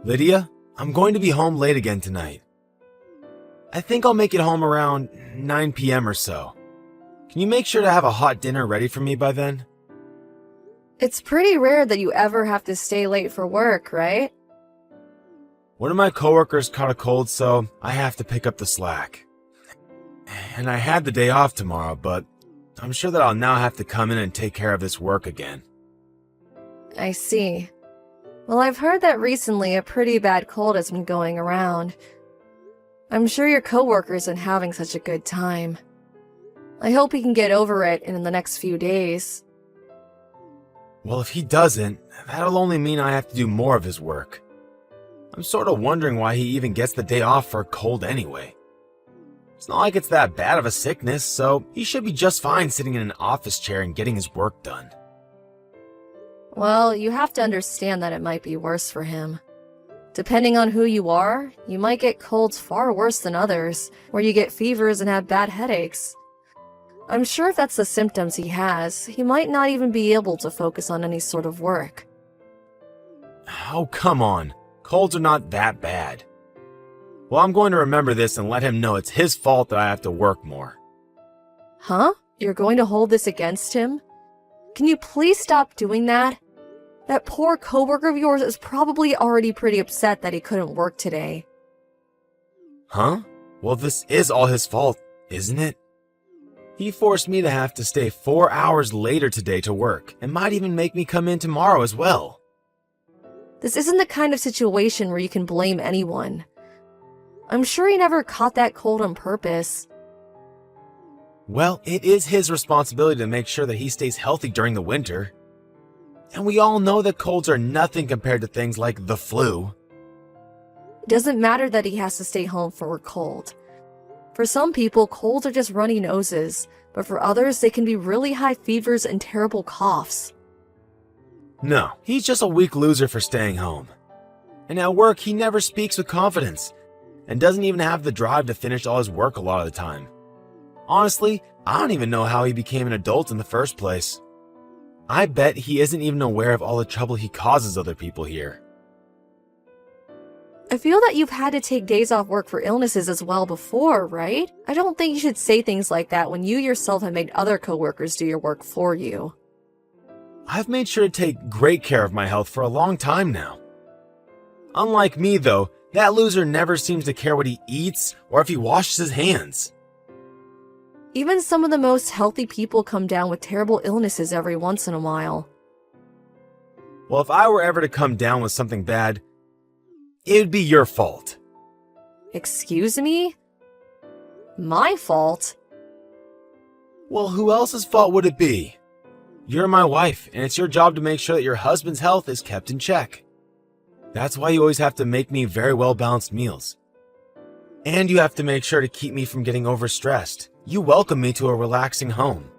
Lydia, I'm going to be home late again tonight. I think I'll make it home around 9 p.m. or so. Can you make sure to have a hot dinner ready for me by then? It's pretty rare that you ever have to stay late for work, right? One of my coworkers caught a cold, so I have to pick up the slack. And I had the day off tomorrow, but I'm sure that I'll now have to come in and take care of this work again. I see. Well, I've heard that recently a pretty bad cold has been going around. I'm sure your coworker isn't having such a good time. I hope he can get over it in the next few days. Well, if he doesn't, that'll only mean I have to do more of his work. I'm sort of wondering why he even gets the day off for a cold anyway. It's not like it's that bad of a sickness, so he should be just fine sitting in an office chair and getting his work done. Well, you have to understand that it might be worse for him. Depending on who you are, you might get colds far worse than others, where you get fevers and have bad headaches. I'm sure if that's the symptoms he has, he might not even be able to focus on any sort of work. Oh, come on. Colds are not that bad. Well, I'm going to remember this and let him know it's his fault that I have to work more. Huh? You're going to hold this against him? Can you please stop doing that? That poor coworker of yours is probably already pretty upset that he couldn't work today. Huh? Well, this is all his fault, isn't it? He forced me to have to stay 4 hours later today to work, and might even make me come in tomorrow as well. This isn't the kind of situation where you can blame anyone. I'm sure he never caught that cold on purpose. Well, it is his responsibility to make sure that he stays healthy during the winter. And we all know that colds are nothing compared to things like the flu. It doesn't matter that he has to stay home for a cold. For some people, colds are just runny noses, but for others, they can be really high fevers and terrible coughs. No, he's just a weak loser for staying home. And at work, he never speaks with confidence, and doesn't even have the drive to finish all his work a lot of the time. Honestly, I don't even know how he became an adult in the first place. I bet he isn't even aware of all the trouble he causes other people here. I feel that you've had to take days off work for illnesses as well before, right? I don't think you should say things like that when you yourself have made other coworkers do your work for you. I've made sure to take great care of my health for a long time now. Unlike me, though, that loser never seems to care what he eats or if he washes his hands. Even some of the most healthy people come down with terrible illnesses every once in a while. Well, if I were ever to come down with something bad, it would be your fault. Excuse me? My fault? Well, who else's fault would it be? You're my wife, and it's your job to make sure that your husband's health is kept in check. That's why you always have to make me very well-balanced meals. And you have to make sure to keep me from getting overstressed. You welcome me to a relaxing home.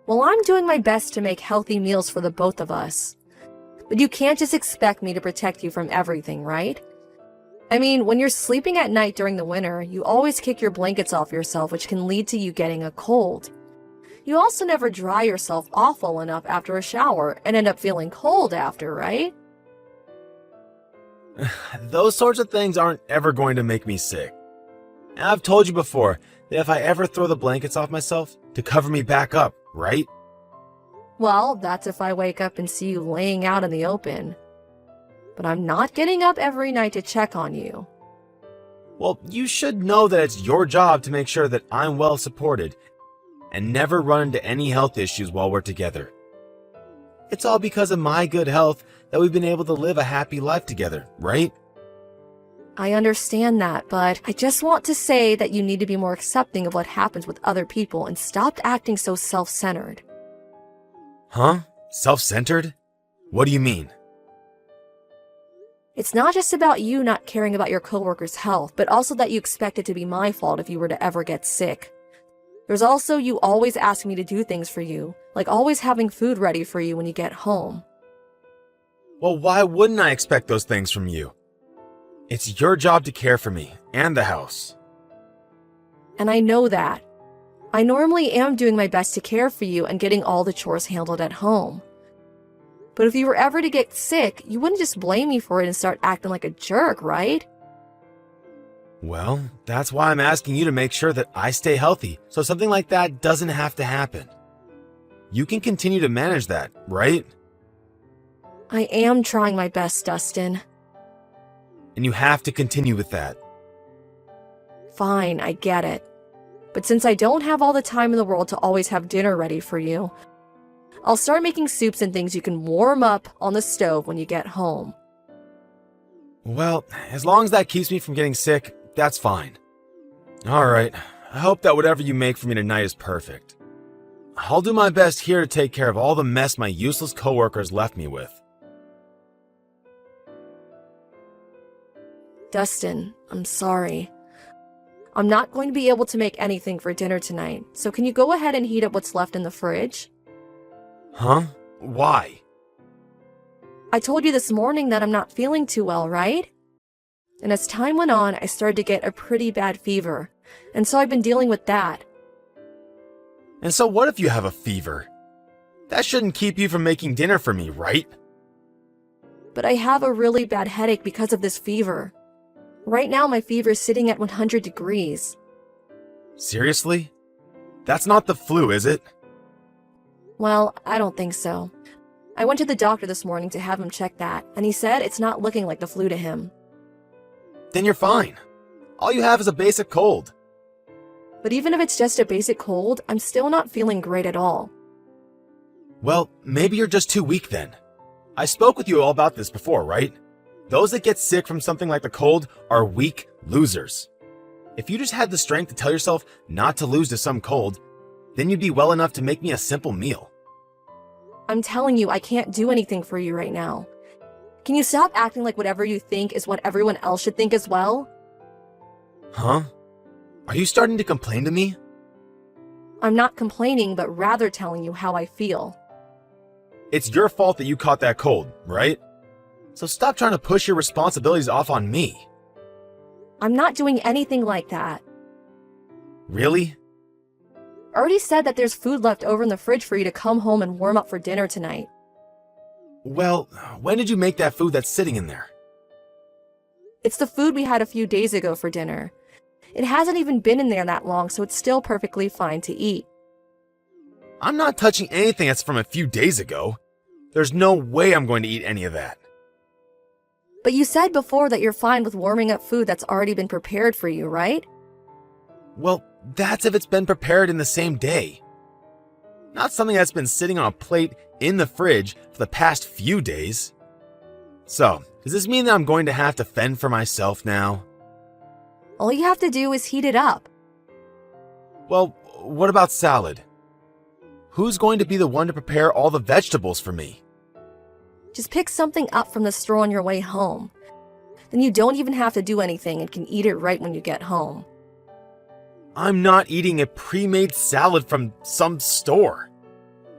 Well, I'm doing my best to make healthy meals for the both of us. But you can't just expect me to protect you from everything, right? I mean, when you're sleeping at night during the winter, you always kick your blankets off yourself, which can lead to you getting a cold. You also never dry yourself off well enough after a shower and end up feeling cold after, right? Those sorts of things aren't ever going to make me sick. And I've told you before that if I ever throw the blankets off myself, to cover me back up, right? Well, that's if I wake up and see you laying out in the open. But I'm not getting up every night to check on you. Well, you should know that it's your job to make sure that I'm well supported and never run into any health issues while we're together. It's all because of my good health that we've been able to live a happy life together, right? I understand that, but I just want to say that you need to be more accepting of what happens with other people and stop acting so self-centered. Huh? Self-centered? What do you mean? It's not just about you not caring about your coworker's health, but also that you expect it to be my fault if you were to ever get sick. There's also you always asking me to do things for you, like always having food ready for you when you get home. Well, why wouldn't I expect those things from you? It's your job to care for me and the house. And I know that. I normally am doing my best to care for you and getting all the chores handled at home. But if you were ever to get sick, you wouldn't just blame me for it and start acting like a jerk, right? Well, that's why I'm asking you to make sure that I stay healthy, so something like that doesn't have to happen. You can continue to manage that, right? I am trying my best, Dustin. And you have to continue with that. Fine, I get it. But since I don't have all the time in the world to always have dinner ready for you, I'll start making soups and things you can warm up on the stove when you get home. Well, as long as that keeps me from getting sick, that's fine. Alright, I hope that whatever you make for me tonight is perfect. I'll do my best here to take care of all the mess my useless coworkers left me with. Dustin, I'm sorry. I'm not going to be able to make anything for dinner tonight, so can you go ahead and heat up what's left in the fridge? Huh? Why? I told you this morning that I'm not feeling too well, right? And as time went on, I started to get a pretty bad fever, and so I've been dealing with that. And so what if you have a fever? That shouldn't keep you from making dinner for me, right? But I have a really bad headache because of this fever. Right now, my fever is sitting at 100 degrees. Seriously? That's not the flu, is it? Well, I don't think so. I went to the doctor this morning to have him check that, and he said it's not looking like the flu to him. Then you're fine. All you have is a basic cold. But even if it's just a basic cold, I'm still not feeling great at all. Well, maybe you're just too weak then. I spoke with you all about this before, right? Those that get sick from something like the cold are weak losers. If you just had the strength to tell yourself not to lose to some cold, then you'd be well enough to make me a simple meal. I'm telling you, I can't do anything for you right now. Can you stop acting like whatever you think is what everyone else should think as well? Huh? Are you starting to complain to me? I'm not complaining, but rather telling you how I feel. It's your fault that you caught that cold, right? So stop trying to push your responsibilities off on me. I'm not doing anything like that. Really? I already said that there's food left over in the fridge for you to come home and warm up for dinner tonight. Well, when did you make that food that's sitting in there? It's the food we had a few days ago for dinner. It hasn't even been in there that long, so it's still perfectly fine to eat. I'm not touching anything that's from a few days ago. There's no way I'm going to eat any of that. But you said before that you're fine with warming up food that's already been prepared for you, right? Well, that's if it's been prepared in the same day. Not something that's been sitting on a plate in the fridge for the past few days. So, does this mean that I'm going to have to fend for myself now? All you have to do is heat it up. Well, what about salad? Who's going to be the one to prepare all the vegetables for me? Just pick something up from the store on your way home. Then you don't even have to do anything and can eat it right when you get home. I'm not eating a pre-made salad from some store.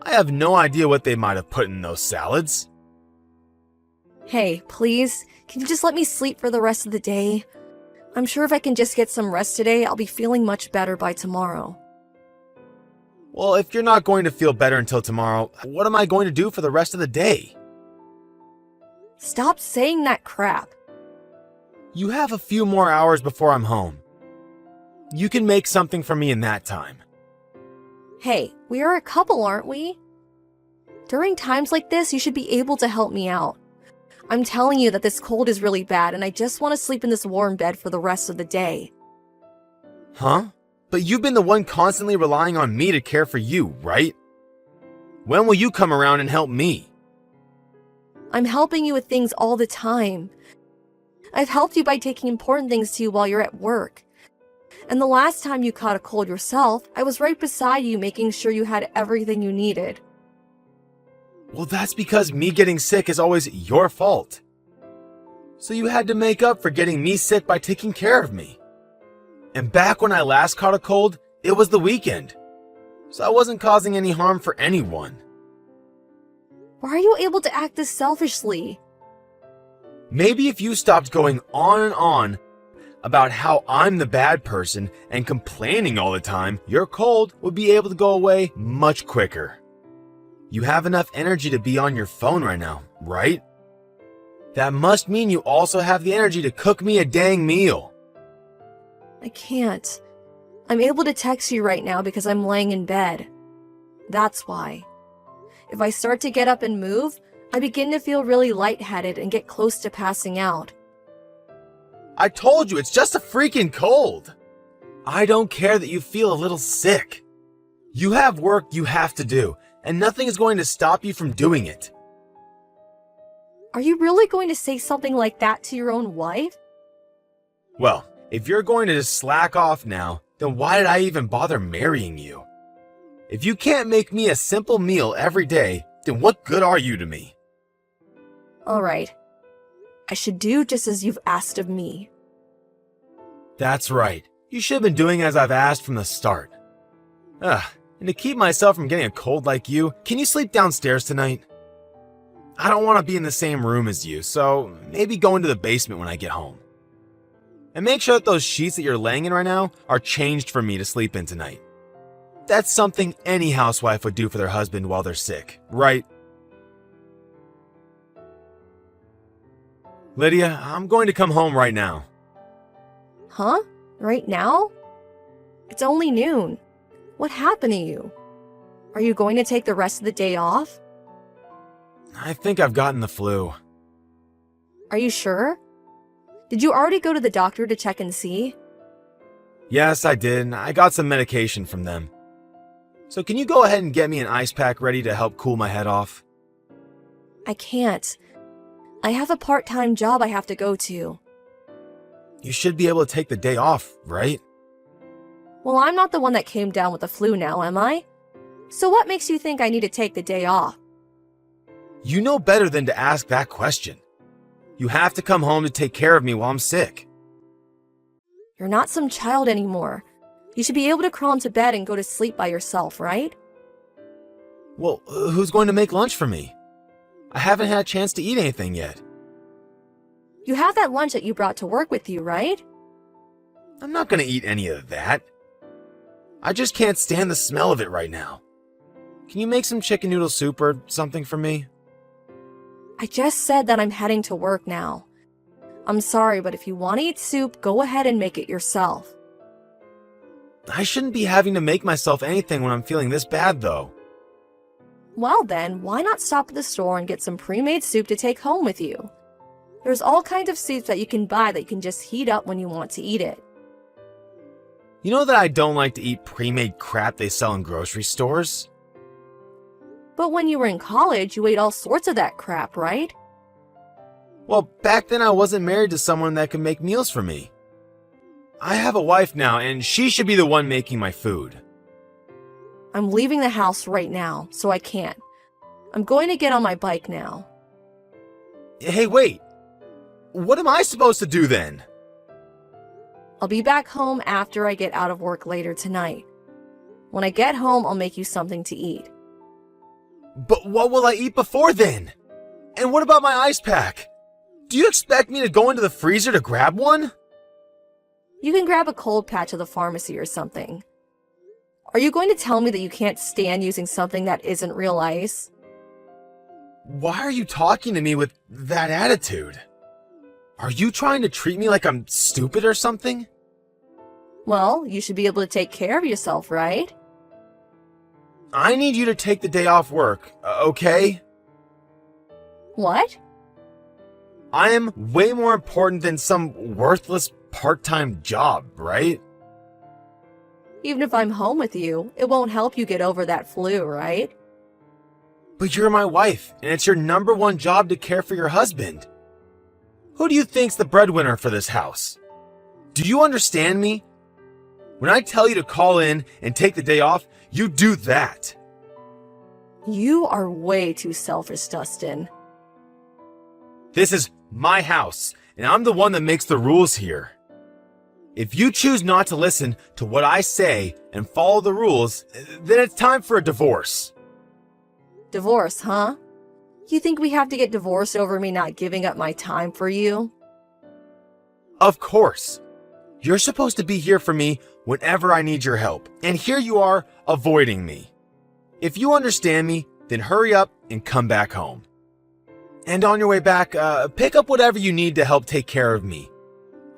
I have no idea what they might have put in those salads. Hey, please, can you just let me sleep for the rest of the day? I'm sure if I can just get some rest today, I'll be feeling much better by tomorrow. Well, if you're not going to feel better until tomorrow, what am I going to do for the rest of the day? Stop saying that crap. You have a few more hours before I'm home. You can make something for me in that time. Hey, we are a couple, aren't we? During times like this, you should be able to help me out. I'm telling you that this cold is really bad and I just want to sleep in this warm bed for the rest of the day. Huh? But you've been the one constantly relying on me to care for you, right? When will you come around and help me? I'm helping you with things all the time. I've helped you by taking important things to you while you're at work. And the last time you caught a cold yourself, I was right beside you making sure you had everything you needed. Well, that's because me getting sick is always your fault. So you had to make up for getting me sick by taking care of me. And back when I last caught a cold, it was the weekend. So I wasn't causing any harm for anyone. Why are you able to act this selfishly? Maybe if you stopped going on and on about how I'm the bad person and complaining all the time, your cold would be able to go away much quicker. You have enough energy to be on your phone right now, right? That must mean you also have the energy to cook me a dang meal. I can't. I'm able to text you right now because I'm laying in bed. That's why. If I start to get up and move, I begin to feel really lightheaded and get close to passing out. I told you, it's just a freaking cold. I don't care that you feel a little sick. You have work you have to do, and nothing is going to stop you from doing it. Are you really going to say something like that to your own wife? Well, if you're going to just slack off now, then why did I even bother marrying you? If you can't make me a simple meal every day, then what good are you to me? Alright. I should do just as you've asked of me. That's right. You should have been doing as I've asked from the start. And to keep myself from getting a cold like you, can you sleep downstairs tonight? I don't want to be in the same room as you, so maybe go into the basement when I get home. And make sure that those sheets that you're laying in right now are changed for me to sleep in tonight. That's something any housewife would do for their husband while they're sick, right? Lydia, I'm going to come home right now. Huh? Right now? It's only noon. What happened to you? Are you going to take the rest of the day off? I think I've gotten the flu. Are you sure? Did you already go to the doctor to check and see? Yes, I did. I got some medication from them. So can you go ahead and get me an ice pack ready to help cool my head off? I can't. I have a part-time job I have to go to. You should be able to take the day off, right? Well, I'm not the one that came down with the flu now, am I? So what makes you think I need to take the day off? You know better than to ask that question. You have to come home to take care of me while I'm sick. You're not some child anymore. You should be able to crawl into bed and go to sleep by yourself, right? Well, who's going to make lunch for me? I haven't had a chance to eat anything yet. You have that lunch that you brought to work with you, right? I'm not going to eat any of that. I just can't stand the smell of it right now. Can you make some chicken noodle soup or something for me? I just said that I'm heading to work now. I'm sorry, but if you want to eat soup, go ahead and make it yourself. I shouldn't be having to make myself anything when I'm feeling this bad, though. Well then, why not stop at the store and get some pre-made soup to take home with you? There's all kinds of soups that you can buy that you can just heat up when you want to eat it. You know that I don't like to eat pre-made crap they sell in grocery stores? But when you were in college, you ate all sorts of that crap, right? Well, back then I wasn't married to someone that could make meals for me. I have a wife now, and she should be the one making my food. I'm leaving the house right now, so I can't. I'm going to get on my bike now. Hey, wait! What am I supposed to do then? I'll be back home after I get out of work later tonight. When I get home, I'll make you something to eat. But what will I eat before then? And what about my ice pack? Do you expect me to go into the freezer to grab one? You can grab a cold patch at the pharmacy or something. Are you going to tell me that you can't stand using something that isn't real ice? Why are you talking to me with that attitude? Are you trying to treat me like I'm stupid or something? Well, you should be able to take care of yourself, right? I need you to take the day off work, okay? What? I am way more important than some worthless part-time job, right? Even if I'm home with you, it won't help you get over that flu, right? But you're my wife, and it's your number one job to care for your husband. Who do you think's the breadwinner for this house? Do you understand me? When I tell you to call in and take the day off, you do that. You are way too selfish, Dustin. This is my house, and I'm the one that makes the rules here. If you choose not to listen to what I say and follow the rules, then it's time for a divorce. Divorce, huh? You think we have to get divorced over me not giving up my time for you? Of course. You're supposed to be here for me whenever I need your help, and here you are avoiding me. If you understand me, then hurry up and come back home. And on your way back, pick up whatever you need to help take care of me.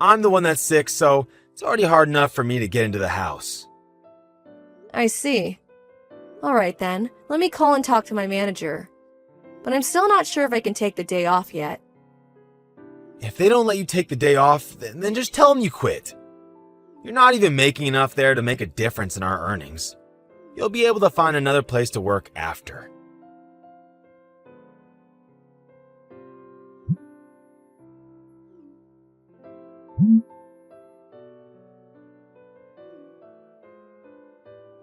I'm the one that's sick, so it's already hard enough for me to get into the house. I see. Alright then, let me call and talk to my manager. But I'm still not sure if I can take the day off yet. If they don't let you take the day off, then just tell them you quit. You're not even making enough there to make a difference in our earnings. You'll be able to find another place to work after.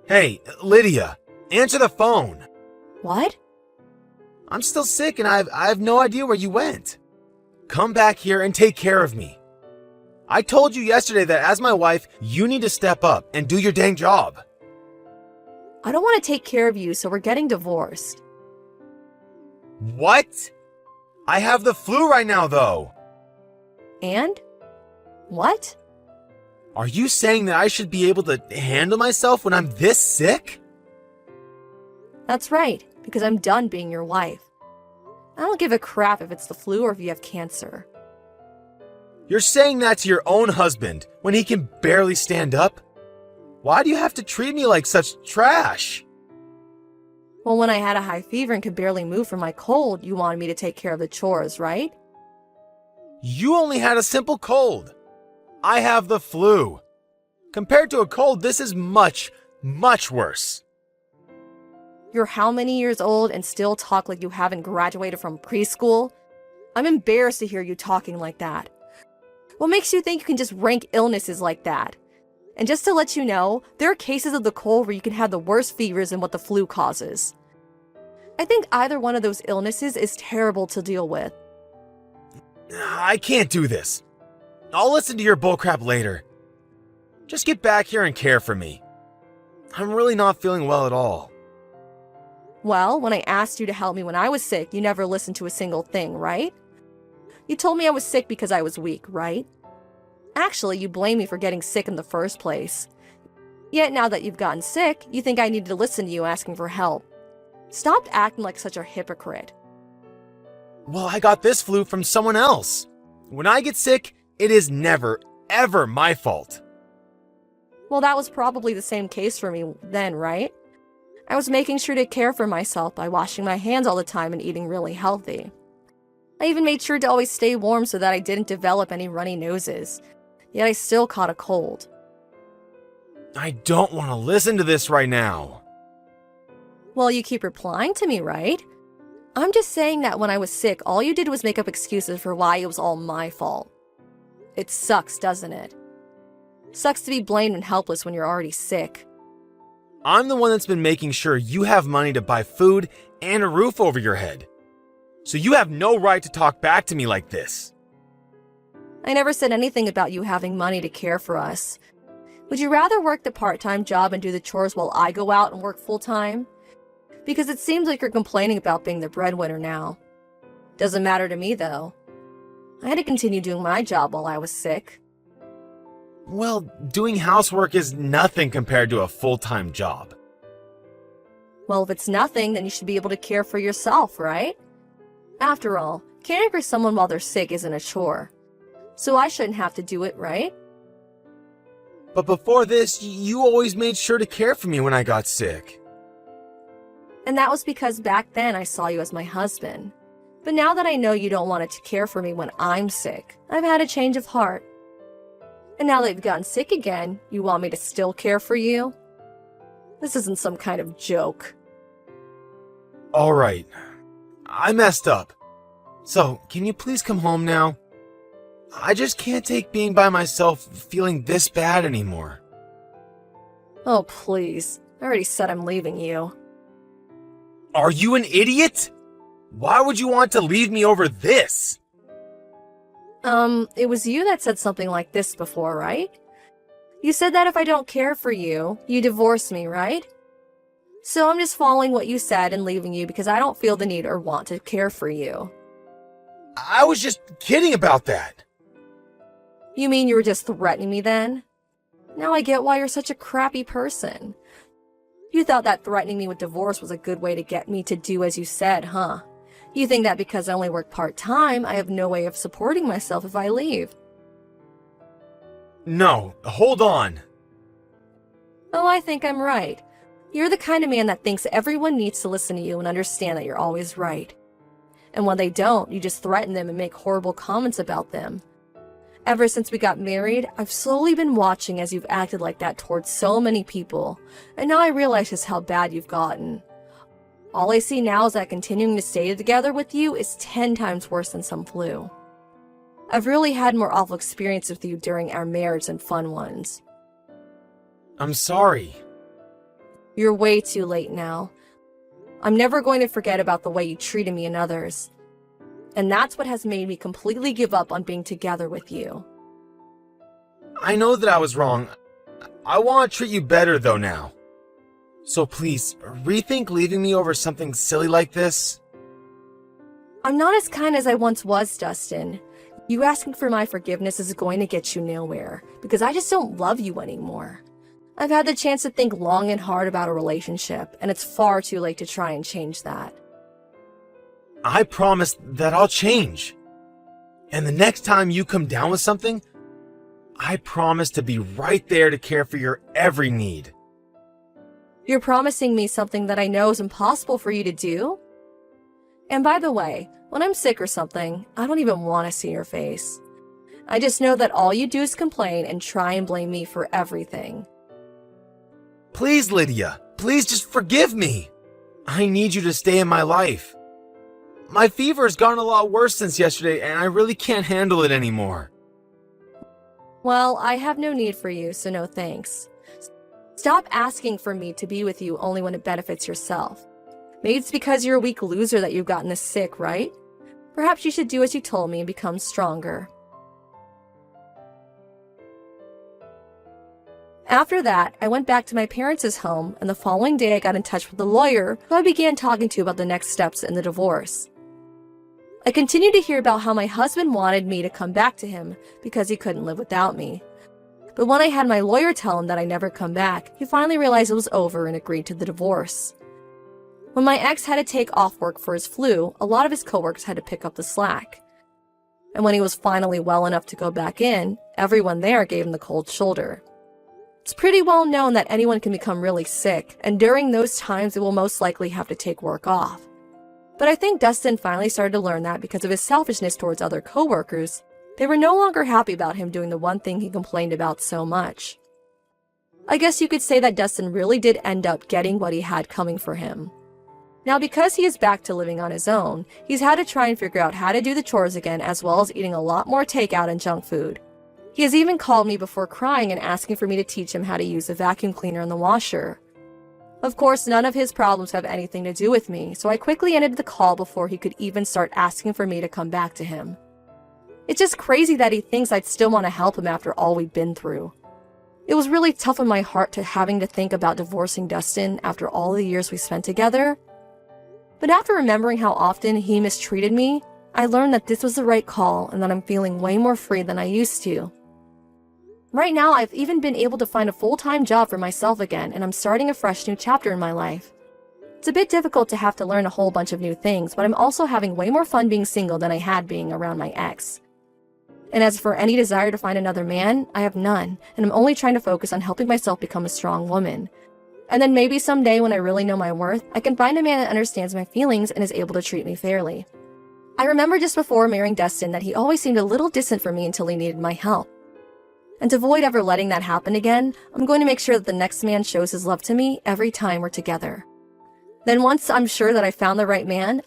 Hey, Lydia, answer the phone. What? I'm still sick and I have no idea where you went. Come back here and take care of me. I told you yesterday that as my wife, you need to step up and do your dang job. I don't want to take care of you, so we're getting divorced. What? I have the flu right now, though. And? What? Are you saying that I should be able to handle myself when I'm this sick? That's right, because I'm done being your wife. I don't give a crap if it's the flu or if you have cancer. You're saying that to your own husband when he can barely stand up? Why do you have to treat me like such trash? Well, when I had a high fever and could barely move from my cold, you wanted me to take care of the chores, right? You only had a simple cold. I have the flu. Compared to a cold, this is much, much worse. You're how many years old and still talk like you haven't graduated from preschool? I'm embarrassed to hear you talking like that. What makes you think you can just rank illnesses like that? And just to let you know, there are cases of the cold where you can have the worst fevers than what the flu causes. I think either one of those illnesses is terrible to deal with. I can't do this. I'll listen to your bullcrap later. Just get back here and care for me. I'm really not feeling well at all. Well, when I asked you to help me when I was sick, you never listened to a single thing, right? You told me I was sick because I was weak, right? Actually, you blame me for getting sick in the first place. Yet now that you've gotten sick, you think I need to listen to you asking for help. Stop acting like such a hypocrite. Well, I got this flu from someone else. When I get sick, it is never, ever my fault. Well, that was probably the same case for me then, right? I was making sure to care for myself by washing my hands all the time and eating really healthy. I even made sure to always stay warm so that I didn't develop any runny noses. Yet I still caught a cold. I don't want to listen to this right now. Well, you keep replying to me, right? I'm just saying that when I was sick, all you did was make up excuses for why it was all my fault. It sucks, doesn't it? Sucks to be blamed and helpless when you're already sick. I'm the one that's been making sure you have money to buy food and a roof over your head. So you have no right to talk back to me like this. I never said anything about you having money to care for us. Would you rather work the part-time job and do the chores while I go out and work full-time? Because it seems like you're complaining about being the breadwinner now. Doesn't matter to me, though. I had to continue doing my job while I was sick. Well, doing housework is nothing compared to a full-time job. Well, if it's nothing, then you should be able to care for yourself, right? After all, caring for someone while they're sick isn't a chore. So I shouldn't have to do it, right? But before this, you always made sure to care for me when I got sick. And that was because back then I saw you as my husband. But now that I know you don't want to care for me when I'm sick, I've had a change of heart. And now that you've gotten sick again, you want me to still care for you? This isn't some kind of joke. All right. I messed up. So, can you please come home now? I just can't take being by myself feeling this bad anymore. Oh, please. I already said I'm leaving you. Are you an idiot? Why would you want to leave me over this? It was you that said something like this before, right? You said that if I don't care for you, you divorce me, right? So I'm just following what you said and leaving you because I don't feel the need or want to care for you. I was just kidding about that. You mean you were just threatening me then? Now I get why you're such a crappy person. You thought that threatening me with divorce was a good way to get me to do as you said, huh? You think that because I only work part-time, I have no way of supporting myself if I leave. No, hold on. Oh, I think I'm right. You're the kind of man that thinks everyone needs to listen to you and understand that you're always right. And when they don't, you just threaten them and make horrible comments about them. Ever since we got married, I've slowly been watching as you've acted like that towards so many people, and now I realize just how bad you've gotten. All I see now is that continuing to stay together with you is 10 times worse than some flu. I've really had more awful experiences with you during our marriage than fun ones. I'm sorry. You're way too late now. I'm never going to forget about the way you treated me and others. And that's what has made me completely give up on being together with you. I know that I was wrong. I want to treat you better though now. So please, rethink leaving me over something silly like this. I'm not as kind as I once was, Dustin. You asking for my forgiveness is going to get you nowhere, because I just don't love you anymore. I've had the chance to think long and hard about a relationship, and it's far too late to try and change that. I promise that I'll change. And the next time you come down with something, I promise to be right there to care for your every need. You're promising me something that I know is impossible for you to do? And by the way, when I'm sick or something, I don't even want to see your face. I just know that all you do is complain and try and blame me for everything. Please, Lydia, please just forgive me. I need you to stay in my life. My fever has gotten a lot worse since yesterday, and I really can't handle it anymore. Well, I have no need for you, so no thanks. Stop asking for me to be with you only when it benefits yourself. Maybe it's because you're a weak loser that you've gotten this sick, right? Perhaps you should do as you told me and become stronger. After that, I went back to my parents' home, and the following day I got in touch with the lawyer who I began talking to about the next steps in the divorce. I continued to hear about how my husband wanted me to come back to him because he couldn't live without me. But when I had my lawyer tell him that I'd never come back, he finally realized it was over and agreed to the divorce. When my ex had to take off work for his flu, a lot of his coworkers had to pick up the slack. And when he was finally well enough to go back in, everyone there gave him the cold shoulder. It's pretty well known that anyone can become really sick, and during those times they will most likely have to take work off. But I think Dustin finally started to learn that because of his selfishness towards other coworkers, they were no longer happy about him doing the one thing he complained about so much. I guess you could say that Dustin really did end up getting what he had coming for him. Now, because he is back to living on his own, he's had to try and figure out how to do the chores again, as well as eating a lot more takeout and junk food. He has even called me before crying and asking for me to teach him how to use the vacuum cleaner and the washer. Of course, none of his problems have anything to do with me, so I quickly ended the call before he could even start asking for me to come back to him. It's just crazy that he thinks I'd still want to help him after all we've been through. It was really tough on my heart to having to think about divorcing Dustin after all the years we spent together. But after remembering how often he mistreated me, I learned that this was the right call and that I'm feeling way more free than I used to. Right now, I've even been able to find a full-time job for myself again, and I'm starting a fresh new chapter in my life. It's a bit difficult to have to learn a whole bunch of new things, but I'm also having way more fun being single than I had being around my ex. And as for any desire to find another man, I have none, and I'm only trying to focus on helping myself become a strong woman. And then maybe someday when I really know my worth, I can find a man that understands my feelings and is able to treat me fairly. I remember just before marrying Dustin that he always seemed a little distant from me until he needed my help. And to avoid ever letting that happen again, I'm going to make sure that the next man shows his love to me every time we're together. Then once I'm sure that I found the right man,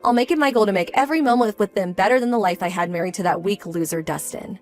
I'll make it my goal to make every moment with them better than the life I had married to that weak loser Dustin.